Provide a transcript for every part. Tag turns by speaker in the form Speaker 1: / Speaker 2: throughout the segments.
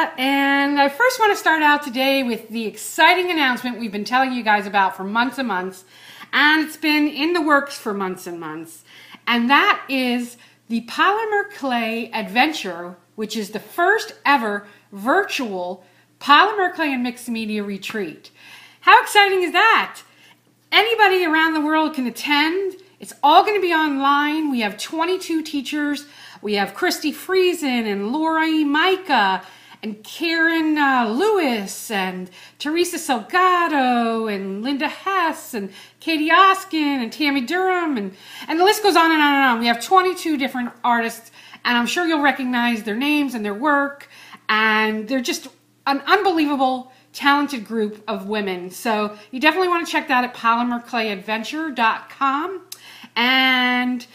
Speaker 1: Ilysa, and I first want to start out today with the exciting announcement we've been telling you guys about for months and months, and it's been in the works for months and months, and that is the Polymer Clay Adventure, which is the first ever virtual polymer clay and mixed media retreat. How exciting is that? Anybody around the world can attend. It's all going to be online. We have 22 teachers. We have Christy Friesen and Lori Micah and Karen Lewis and Teresa Salgado and Linda Hess and Katie Oskin and Tammy Durham and the list goes on and on and on. We have 22 different artists, and I'm sure you'll recognize their names and their work, and they're just an unbelievable talented group of women. So you definitely want to check that at polymerclayadventure.com and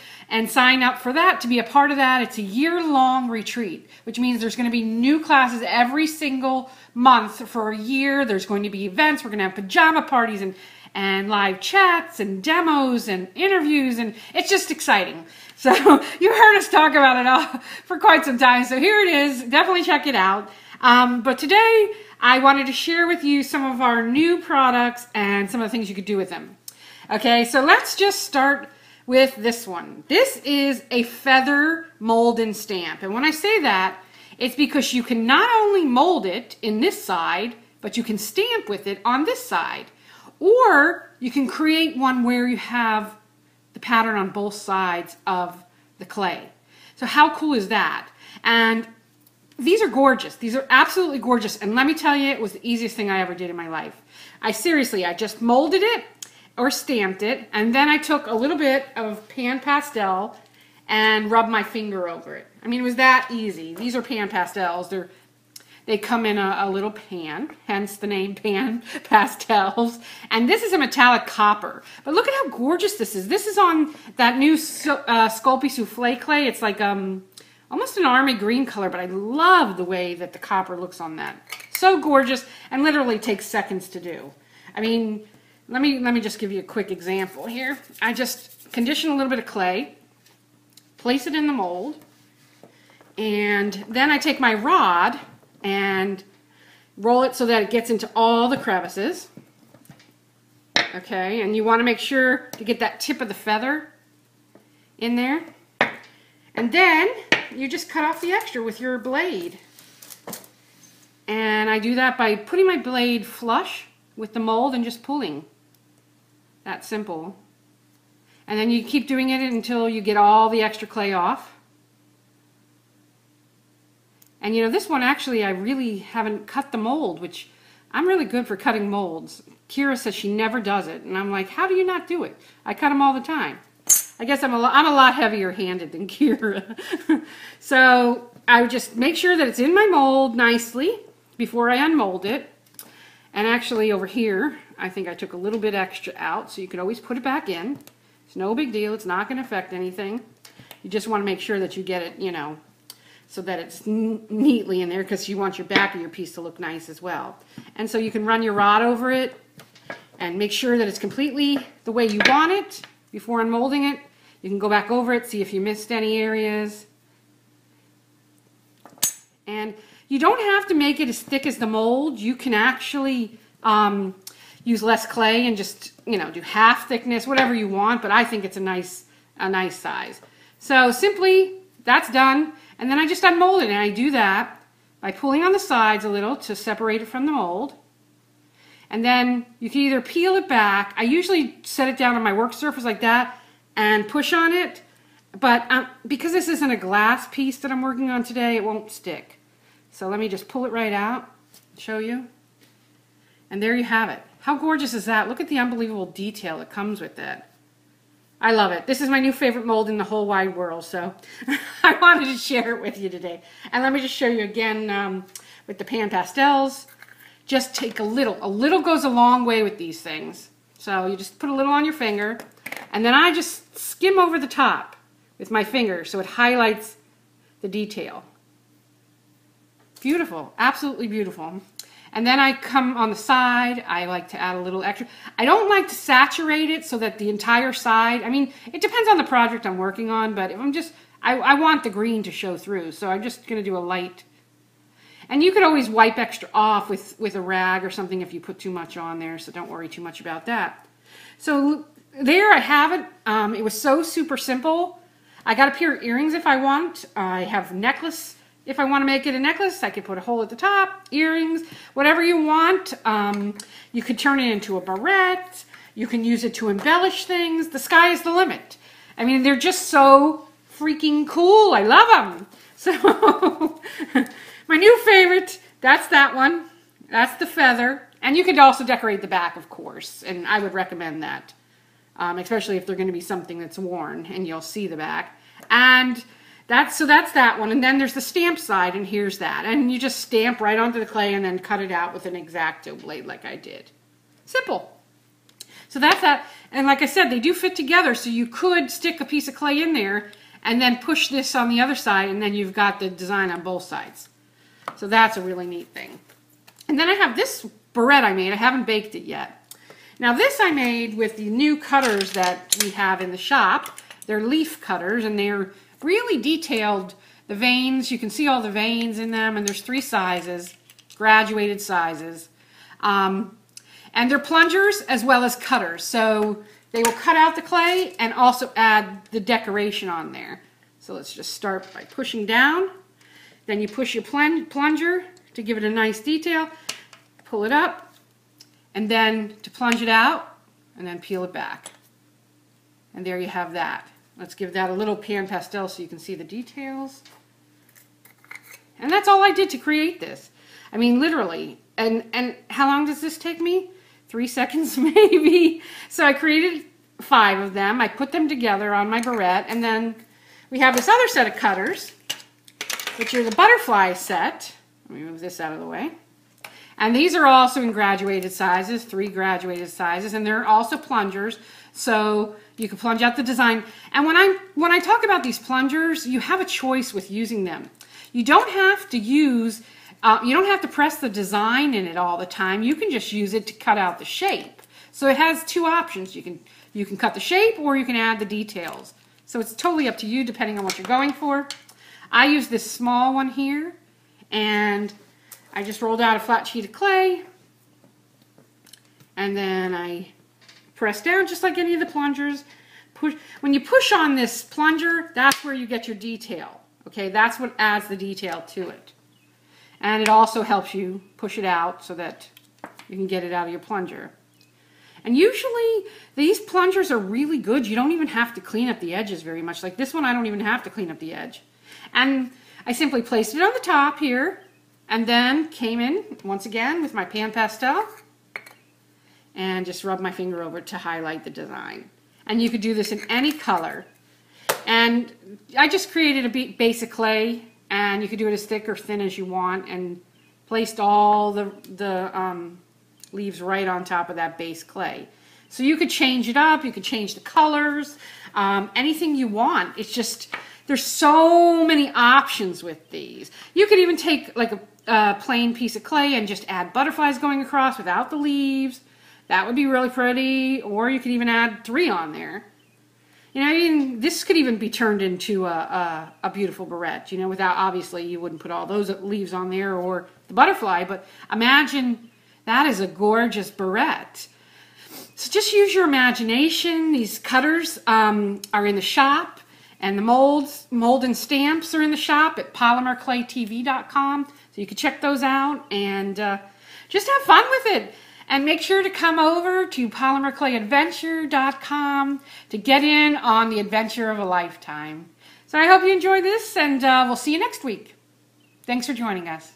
Speaker 1: sign up for that to be a part of that. It's a year-long retreat, which means there's going to be new classes every single month for a year. There's going to be events. We're going to have pajama parties and live chats and demos and interviews, and it's just exciting. So you heard us talk about it all for quite some time. So here it is. Definitely check it out. But today I wanted to share with you some of our new products and some of the things you could do with them. Okay, so let's just start with this one. This is a feather mold and stamp. And when I say that, it's because you can not only mold it in this side, but you can stamp with it on this side. Or you can create one where you have the pattern on both sides of the clay. So how cool is that? And these are gorgeous. These are absolutely gorgeous. And let me tell you, it was the easiest thing I ever did in my life. I just molded it or stamped it, and then I took a little bit of pan pastel and rubbed my finger over it. I mean, it was that easy. These are pan pastels. They come in a little pan, hence the name Pan Pastels. And this is a metallic copper. But look at how gorgeous this is. This is on that new Sculpey Souffle clay. It's like almost an army green color, but I love the way that the copper looks on that. So gorgeous, and literally takes seconds to do. I mean, let me just give you a quick example here. I just condition a little bit of clay, place it in the mold, and then I take my rod and roll it so that it gets into all the crevices. Okay, and you want to make sure to get that tip of the feather in there. And then you just cut off the extra with your blade. And I do that by putting my blade flush with the mold and just pulling. That simple. And then you keep doing it until you get all the extra clay off. And you know, this one actually I really haven't cut the mold, which I'm really good for cutting molds. Kira says she never does it, and I'm like, how do you not do it? I cut them all the time. I guess I'm a lot heavier handed than Kira. So I would just make sure that it's in my mold nicely before I unmold it. And actually over here, I think I took a little bit extra out, so you could always put it back in. It's no big deal. It's not going to affect anything. You just want to make sure that you get it, you know, so that it's neatly in there, because you want your back of your piece to look nice as well. And so you can run your rod over it and make sure that it's completely the way you want it before unmolding it. You can go back over it, see if you missed any areas. And you don't have to make it as thick as the mold. You can actually use less clay and just, you know, do half thickness, whatever you want, but I think it's a nice size. So simply, that's done, and then I just unmold it, and I do that by pulling on the sides a little to separate it from the mold. And then you can either peel it back. I usually set it down on my work surface like that and push on it, but because this isn't a glass piece that I'm working on today, it won't stick. So let me just pull it right out, show you. And there you have it. How gorgeous is that? Look at the unbelievable detail that comes with that. I love it. This is my new favorite mold in the whole wide world, so I wanted to share it with you today. And let me just show you again with the Pan Pastels. Just take a little. A little goes a long way with these things. So you just put a little on your finger, and then I just skim over the top with my finger so it highlights the detail. Beautiful, absolutely beautiful. And then I come on the side. I like to add a little extra. I don't like to saturate it so that the entire side, I mean, it depends on the project I'm working on, but if I'm just, I want the green to show through, so I'm just going to do a light. And you could always wipe extra off with a rag or something if you put too much on there, so don't worry too much about that. So there I have it. It was so super simple. I got a pair of earrings if I want. I have a necklace. If I want to make it a necklace, I could put a hole at the top, earrings, whatever you want. You could turn it into a barrette. You can use it to embellish things. The sky is the limit. I mean, they're just so freaking cool. I love them. So my new favorite, that's that one. That's the feather. And you could also decorate the back, of course. And I would recommend that, especially if they're going to be something that's worn and you'll see the back. And that's that one. And then there's the stamp side, and here's that. And you just stamp right onto the clay and then cut it out with an X-Acto blade like I did. Simple. So that's that. And like I said, they do fit together, so you could stick a piece of clay in there and then push this on the other side, and then you've got the design on both sides. So that's a really neat thing. And then I have this barrette I made. I haven't baked it yet. Now this I made with the new cutters that we have in the shop. They're leaf cutters, and they're really detailed. The veins, you can see all the veins in them, and there's 3 sizes, graduated sizes. And they're plungers as well as cutters. So they will cut out the clay and also add the decoration on there. So let's just start by pushing down. Then you push your plunger to give it a nice detail. Pull it up. And then to plunge it out. And then peel it back. And there you have that. Let's give that a little pan pastel so you can see the details. And that's all I did to create this. I mean, literally. And how long does this take me? 3 seconds maybe. So I created 5 of them. I put them together on my barrette. And then we have this other set of cutters, which are the butterfly set. Let me move this out of the way. And these are also in graduated sizes, 3 graduated sizes, and they're also plungers, so you can plunge out the design. And when I talk about these plungers, you have a choice with using them. You don't have to use, you don't have to press the design in it all the time. You can just use it to cut out the shape. So it has 2 options. You can cut the shape, or you can add the details. So it's totally up to you depending on what you're going for. I use this small one here, and I just rolled out a flat sheet of clay, and then I press down just like any of the plungers. When you push on this plunger, that's where you get your detail. Okay, that's what adds the detail to it. And it also helps you push it out so that you can get it out of your plunger. And usually these plungers are really good. You don't even have to clean up the edges very much. Like this one, I don't even have to clean up the edge. And I simply placed it on the top here, and then came in once again with my pan pastel and just rubbed my finger over it to highlight the design. And you could do this in any color. And I just created a base of clay, and you could do it as thick or thin as you want, and placed all the leaves right on top of that base clay. So you could change it up, you could change the colors, anything you want. It's just, there's so many options with these. You could even take like a plain piece of clay and just add butterflies going across without the leaves. That would be really pretty. Or you could even add 3 on there. You know, I mean, this could even be turned into a beautiful barrette. You know, without, obviously you wouldn't put all those leaves on there or the butterfly, but imagine that is a gorgeous barrette. So just use your imagination. These cutters are in the shop, and the mold and stamps are in the shop at polymerclaytv.com. So you can check those out and just have fun with it. And make sure to come over to polymerclayadventure.com to get in on the adventure of a lifetime. So I hope you enjoy this, and we'll see you next week. Thanks for joining us.